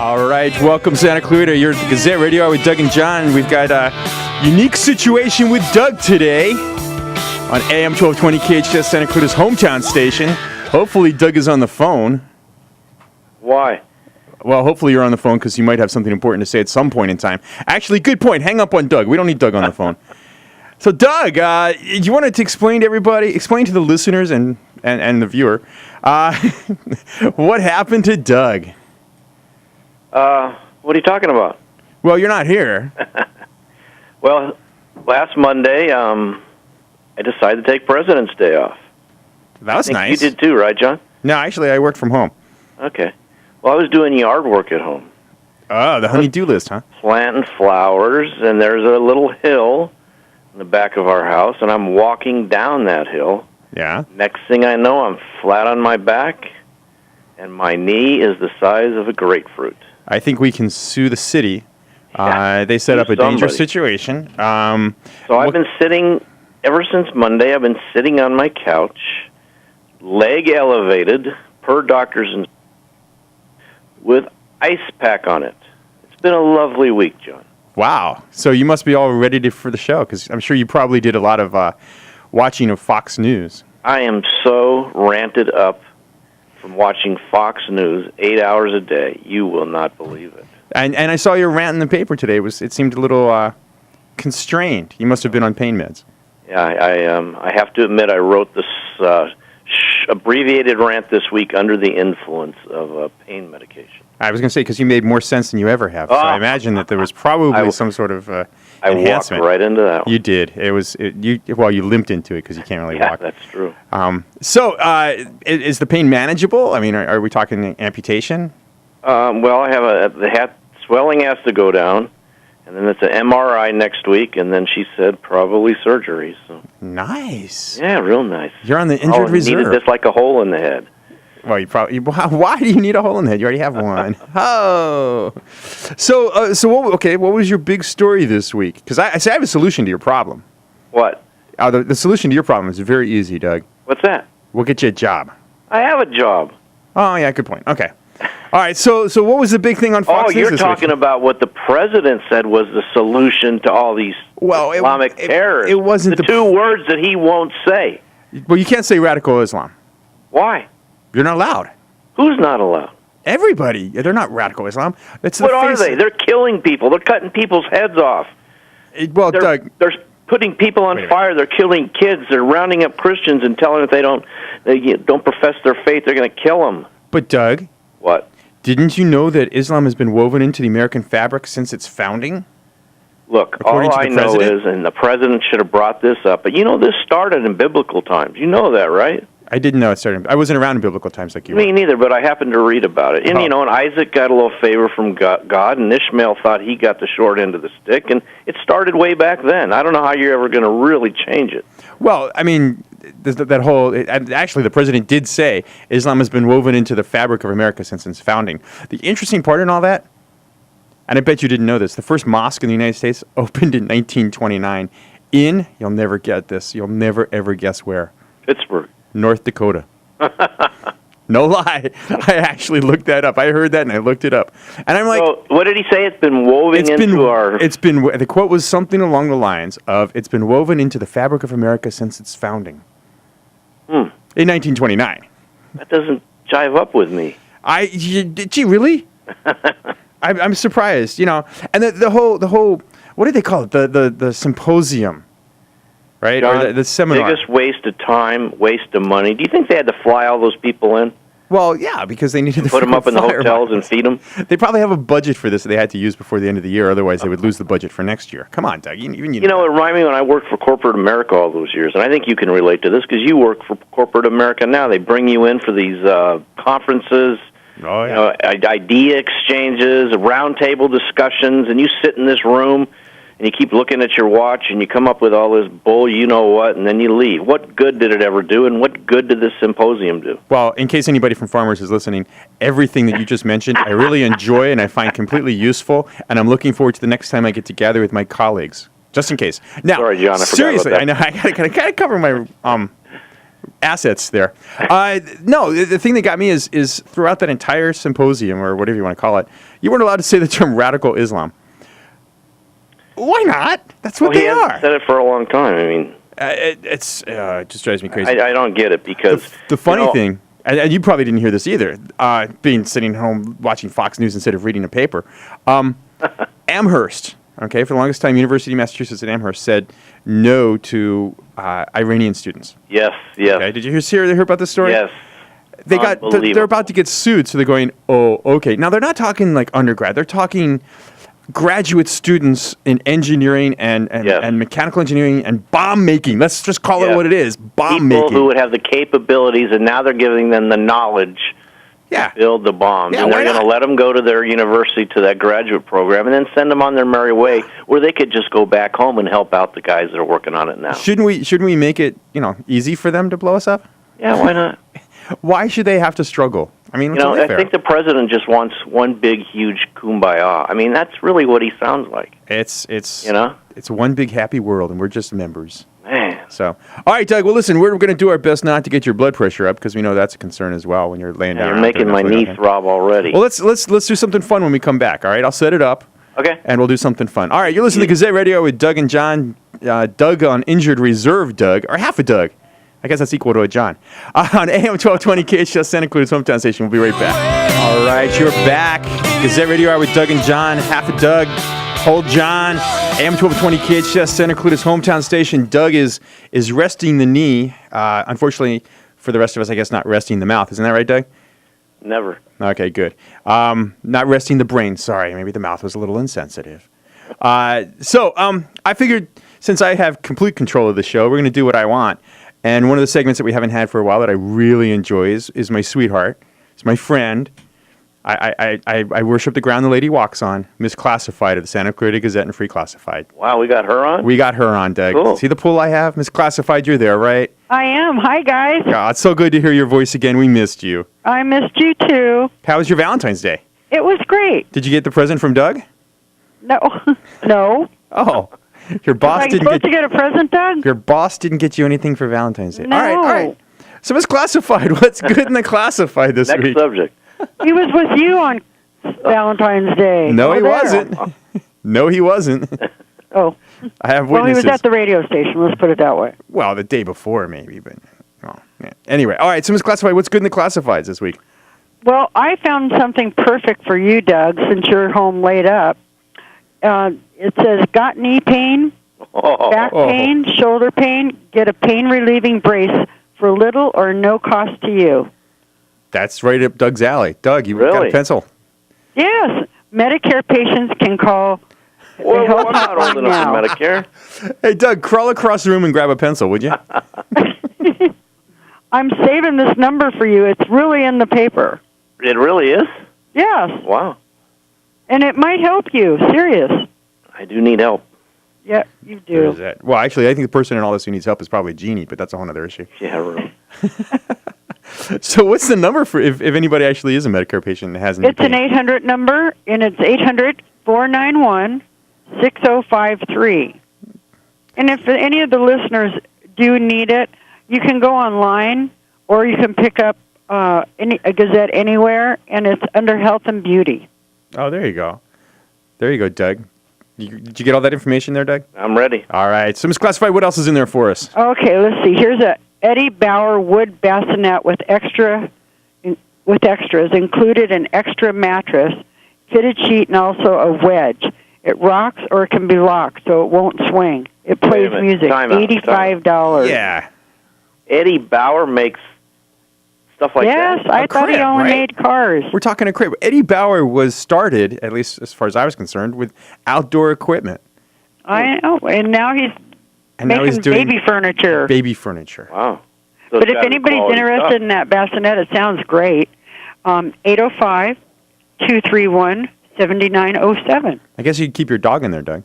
All right, welcome Santa Clarita. You're at the Gazette Radio Hour with Doug and John. We've got a unique situation with Doug today on AM-1220 KHTS, Santa Clarita's hometown station. Hopefully Doug is on the phone. Why? Well, hopefully you're on the phone because you might have something important to say at some point in time. Actually, good point. Hang up on Doug. We don't need Doug on the phone. So, Doug, you wanted to explain to everybody, explain to the listeners and the viewer, what happened to Doug? What are you talking about? Well, you're not here. Well, last Monday, I decided to take President's Day off. That was nice. You did too, right, John? No, actually, I worked from home. Okay. Well, I was doing yard work at home. Oh, the honey-do list, huh? Planting flowers, and there's a little hill in the back of our house, and I'm walking down that hill. Yeah. Next thing I know, I'm flat on my back, and my knee is the size of a grapefruit. I think we can sue the city. They set up a dangerous situation. So I've been sitting, ever since Monday, I've been sitting on my couch, leg elevated, per doctor's, with ice pack on it. It's been a lovely week, John. Wow. So you must be all ready for the show, because I'm sure you probably did a lot of watching of Fox News. I am so ranted up from watching Fox News 8 hours a day. You will not believe it. And I saw your rant in the paper today. It seemed a little constrained. You must have been on pain meds. Yeah, I have to admit I wrote this abbreviated rant this week under the influence of pain medication. I was going to say, because you made more sense than you ever have. So I imagine that there was probably some sort of enhancement. I walked right into that one. You did. You limped into it because you can't really walk. Yeah, that's true. So is the pain manageable? I mean, are we talking amputation? Well, I have the swelling has to go down, and then it's an MRI next week, and then she said probably surgery. So. Nice. Yeah, real nice. You're on the injured reserve. Needed this like a hole in the head. Well, why do you need a hole in the head? You already have one. Oh. So what was your big story this week? Because I have a solution to your problem. What? The solution to your problem is very easy, Doug. What's that? We'll get you a job. I have a job. Oh, yeah, good point. Okay. All right, so what was the big thing on Fox News you're this talking week? about what the president said was the solution to all these Islamic terrorists. It wasn't the two words that he won't say. Well, you can't say radical Islam. Why? You're not allowed. Who's not allowed? Everybody. They're not radical Islam. What are they? They're killing people. They're cutting people's heads off. Doug, they're putting people on fire. They're killing kids. They're rounding up Christians and telling them if they don't profess their faith, they're going to kill them. But Doug, what? Didn't you know that Islam has been woven into the American fabric since its founding? Look, all I know is, and the president should have brought this up, but this started in biblical times. You know that, right? I didn't know it started. I wasn't around in biblical times like you were. Me neither, but I happened to read about it. And, and Isaac got a little favor from God, and Ishmael thought he got the short end of the stick, and it started way back then. I don't know how you're ever going to really change it. Well, I mean, actually, the president did say Islam has been woven into the fabric of America since its founding. The interesting part in all that, and I bet you didn't know this, the first mosque in the United States opened in 1929 in, you'll never get this, you'll never ever guess where. Pittsburgh. North Dakota. No lie. I actually looked that up. I heard that and I looked it up. And I'm like... So, what did he say? It's been woven into our... The quote was something along the lines of, it's been woven into the fabric of America since its founding. In 1929. That doesn't jive up with me. Gee, really? I'm surprised, And the whole, what do they call it? The symposium. Right? John, or the seminar. Biggest waste of time, waste of money. Do you think they had to fly all those people in? Well, yeah, because they needed to put them up in the hotels and feed them. They probably have a budget for this that they had to use before the end of the year. Otherwise, they would lose the budget for next year. Come on, Doug. It reminded me when I worked for corporate America all those years, and I think you can relate to this because you work for corporate America now. They bring you in for these conferences, idea exchanges, roundtable discussions, and you sit in this room. And you keep looking at your watch, and you come up with all this bull, and then you leave. What good did it ever do, and what good did this symposium do? Well, in case anybody from Farmers is listening, everything that you just mentioned, I really enjoy and I find completely useful, and I'm looking forward to the next time I get to gather with my colleagues, just in case. Now, sorry, John, I seriously, forgot about that. I know I gotta cover my assets there. No, the thing that got me is throughout that entire symposium, or whatever you want to call it, you weren't allowed to say the term radical Islam. Why not? That's what they are. He said it for a long time. I mean, it just drives me crazy. I don't get it because the funny thing, and you probably didn't hear this either, being sitting home watching Fox News instead of reading a paper. Amherst, okay, for the longest time, University of Massachusetts at Amherst said no to Iranian students. Yes. Okay, did you hear about this story? Yes. They're about to get sued, so they're going, oh, okay. Now they're not talking like undergrad; they're talking graduate students in engineering and mechanical engineering and bomb making. Let's just call it what it is: bomb making. People who would have the capabilities, and now they're giving them the knowledge to build the bombs. And they're going to let them go to their university, to that graduate program, and then send them on their merry way, where they could just go back home and help out the guys that are working on it now. Shouldn't we make it easy for them to blow us up? Yeah, why not? Why should they have to struggle? I mean, I think the president just wants one big, huge kumbaya. I mean, that's really what he sounds like. It's one big happy world, and we're just members. Man. So, all right, Doug. Well, listen, we're going to do our best not to get your blood pressure up because we know that's a concern as well when you're laying down. You're making my knee throb already. Well, let's do something fun when we come back. All right, I'll set it up. Okay. And we'll do something fun. All right, you're listening to Gazette Radio with Doug and John. Doug on injured reserve, Doug, or half a Doug. I guess that's equal to a John. On AM-1220 KHTS Santa Cruz hometown station. We'll be right back. All right, you're back. Gazette Radio Hour with Doug and John. Half a Doug, whole John. AM-1220 KHTS Santa Cruz hometown station. Doug is resting the knee. Unfortunately, for the rest of us, I guess not resting the mouth. Isn't that right, Doug? Never. Okay, good. Not resting the brain. Sorry, maybe the mouth was a little insensitive. So I figured since I have complete control of the show, we're going to do what I want. And one of the segments that we haven't had for a while that I really enjoy is my sweetheart. It's my friend. I worship the ground the lady walks on. Misclassified of the Santa Clarita Gazette and Free Classified. Wow, we got her on? We got her on, Doug. Cool. See the pull I have? Misclassified, you're there, right? I am. Hi, guys. God, it's so good to hear your voice again. We missed you. I missed you, too. How was your Valentine's Day? It was great. Did you get the present from Doug? No. No. Oh. Your boss didn't supposed to get a present, Doug? Your boss didn't get you anything for Valentine's Day. No. All right. So Miss Classified, what's good in the classified this week? Next subject. He was with you on Valentine's Day. No, he wasn't. No, he wasn't. Oh. I have witnesses. Well, he was at the radio station. Let's put it that way. Well, the day before, maybe, but yeah. Anyway, all right. So Miss Classified, what's good in the classifieds this week? Well, I found something perfect for you, Doug, since you're home laid up. It says, got knee pain, back pain, shoulder pain, get a pain-relieving brace for little or no cost to you. That's right up Doug's alley. Doug, you got a pencil? Yes. Medicare patients can call. Well, I'm not old enough for Medicare. Hey, Doug, crawl across the room and grab a pencil, would you? I'm saving this number for you. It's really in the paper. It really is? Yes. Wow. And it might help you. Serious. I do need help. Yeah, you do. That. Well, actually, I think the person in all this who needs help is probably Jeannie, but that's a whole other issue. Yeah, really. So what's the number for if anybody actually is a Medicare patient and has any It's pain? An 800 number, and it's 800-491-6053. And if any of the listeners do need it, you can go online, or you can pick up a Gazette anywhere, and it's under Health and Beauty. Oh, there you go. There you go, Doug. Did you get all that information there, Doug? I'm ready. All right. So, Ms. Classified, what else is in there for us? Okay, let's see. Here's a Eddie Bauer wood bassinet with extras, included an extra mattress, fitted sheet, and also a wedge. It rocks or it can be locked, so it won't swing. It plays music. $85. Yeah. Eddie Bauer makes stuff like that? Yes, I thought he only made cars. We're talking a crib. Eddie Bauer was started, at least as far as I was concerned, with outdoor equipment. I know, and now he's making baby furniture. Baby furniture. Wow. So but if anybody's interested in that bassinet, it sounds great. 805-231-7907. I guess you could keep your dog in there, Doug.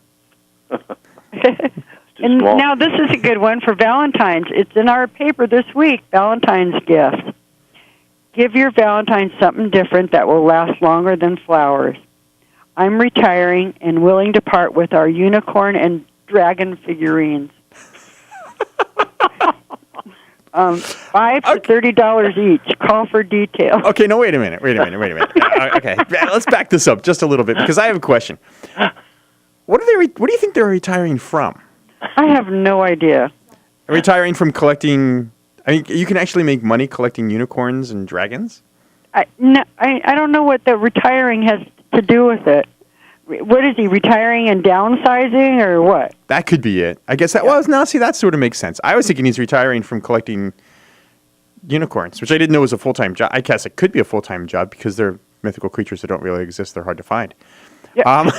And now this is a good one for Valentine's. It's in our paper this week, Valentine's gift. Give your Valentine something different that will last longer than flowers. I'm retiring and willing to part with our unicorn and dragon figurines. $5 to $30 each. Call for details. Okay, no, wait a minute. Okay, let's back this up just a little bit because I have a question. What do you think they're retiring from? I have no idea. Retiring from collecting. I mean, you can actually make money collecting unicorns and dragons. I don't know what the retiring has to do with it. What is he, retiring and downsizing, or what? That could be it. I guess that that sort of makes sense. I was thinking he's retiring from collecting unicorns, which I didn't know was a full-time job. I guess it could be a full-time job because they're mythical creatures that don't really exist. They're hard to find. Yeah.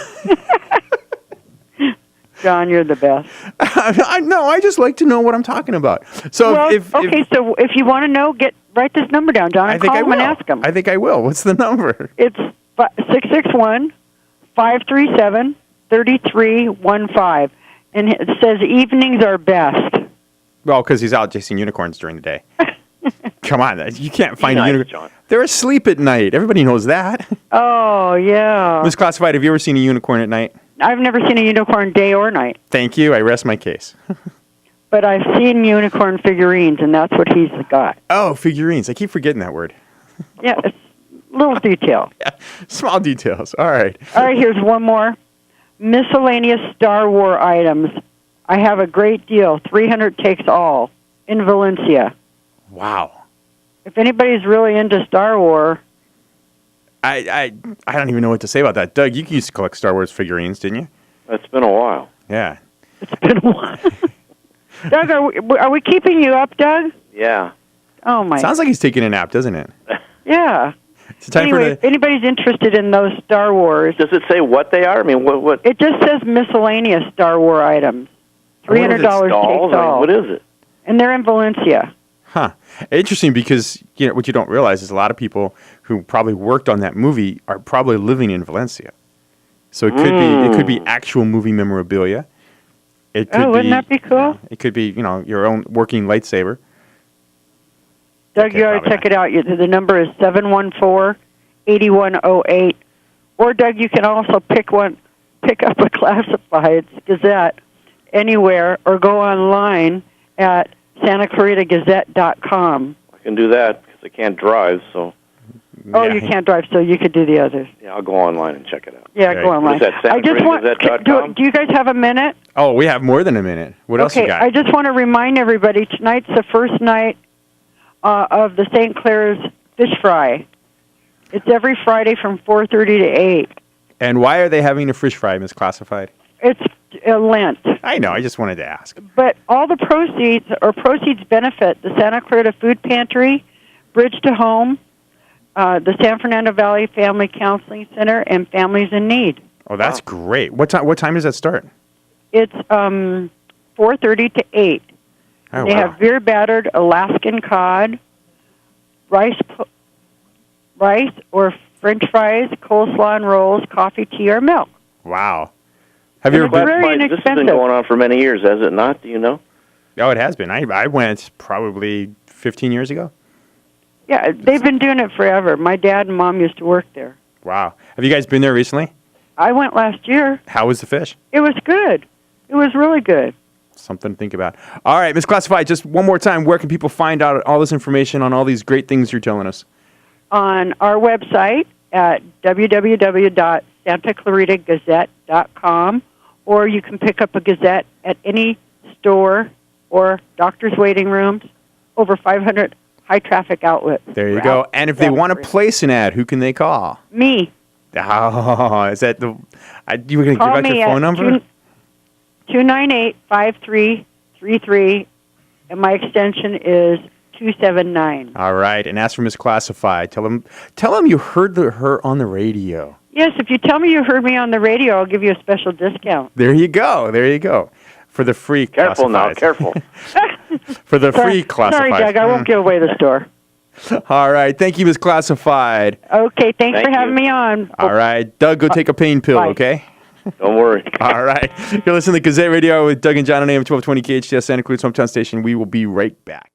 John, you're the best. I just like to know what I'm talking about. So so if you want to know, write this number down, John, and call him and ask him. I think I will. What's the number? It's 661-537-3315, and it says evenings are best. Well, because he's out chasing unicorns during the day. Come on, you can't find unicorns. John. They're asleep at night. Everybody knows that. Oh, yeah. Misclassified, have you ever seen a unicorn at night? I've never seen a unicorn day or night. Thank you. I rest my case. But I've seen unicorn figurines, and that's what he's got. Oh, figurines. I keep forgetting that word. Yeah, it's little detail. Yeah, small details. All right. All right, here's one more. Miscellaneous Star Wars items. I have a great deal. 300 takes all in Valencia. Wow. If anybody's really into Star Wars... I don't even know what to say about that. Doug, you used to collect Star Wars figurines, didn't you? It's been a while. Yeah. It's been a while. Doug, are we keeping you up, Doug? Yeah. Oh, my. Sounds like he's taking a nap, doesn't it? Yeah. It's time anyway, if anybody's interested in those Star Wars... Does it say what they are? I mean, what? It just says miscellaneous Star Wars items. $300 takes all. What is it? And they're in Valencia. Huh. Interesting because what you don't realize is a lot of people who probably worked on that movie are probably living in Valencia. So it could be actual movie memorabilia. It could wouldn't that be cool? It could be, your own working lightsaber. Doug, you ought to check it out. The number is 714-8108. Or, Doug, you can also pick up a classified Gazette anywhere or go online at SantaClaritaGazette.com. I can do that because I can't drive, so... Oh, you can't drive, so you could do the others. Yeah, I'll go online and check it out. Yeah, go online. What is that, SantaClaritaGazette.com? Do you guys have a minute? Oh, we have more than a minute. What else you got? I just want to remind everybody, tonight's the first night of the St. Clair's Fish Fry. It's every Friday from 4:30 to 8. And why are they having a fish fry, misclassified? It's Lent. I know. I just wanted to ask. But all the proceeds benefit the Santa Clarita Food Pantry, Bridge to Home, the San Fernando Valley Family Counseling Center, and Families in Need. Oh, that's great. What time does that start? It's 4:30 to 8. Oh, they have beer battered Alaskan cod, rice or French fries, coleslaw and rolls, coffee, tea, or milk. Wow. Have you ever been? Very inexpensive. This has been going on for many years, has it not? Do you know? Oh, it has been. I went probably 15 years ago. Yeah, they've been doing it forever. My dad and mom used to work there. Wow. Have you guys been there recently? I went last year. How was the fish? It was good. It was really good. Something to think about. All right, Misclassified, just one more time, where can people find out all this information on all these great things you're telling us? On our website at www.santaclaritagazette.com, or you can pick up a Gazette at any store or doctor's waiting rooms, over 500 high-traffic outlets. There you go. And if they want to place an ad, who can they call? Me. Oh, is that the... you were going to give out your phone number? 298-5333, and my extension is 279. All right, and ask for Misclassified. Tell them you heard her on the radio. Yes, if you tell me you heard me on the radio, I'll give you a special discount. There you go. For the free Careful classifieds. now, careful. For the free classifieds. Sorry, Doug, I won't give away the store. All right, thank you, Misclassified. Okay, thanks for having me on. All right, Doug, go take a pain pill, okay? Don't worry. All right. You're listening to Gazette Radio Hour with Doug and John on AM-1220 KHTS, Santa Cruz hometown station. We will be right back.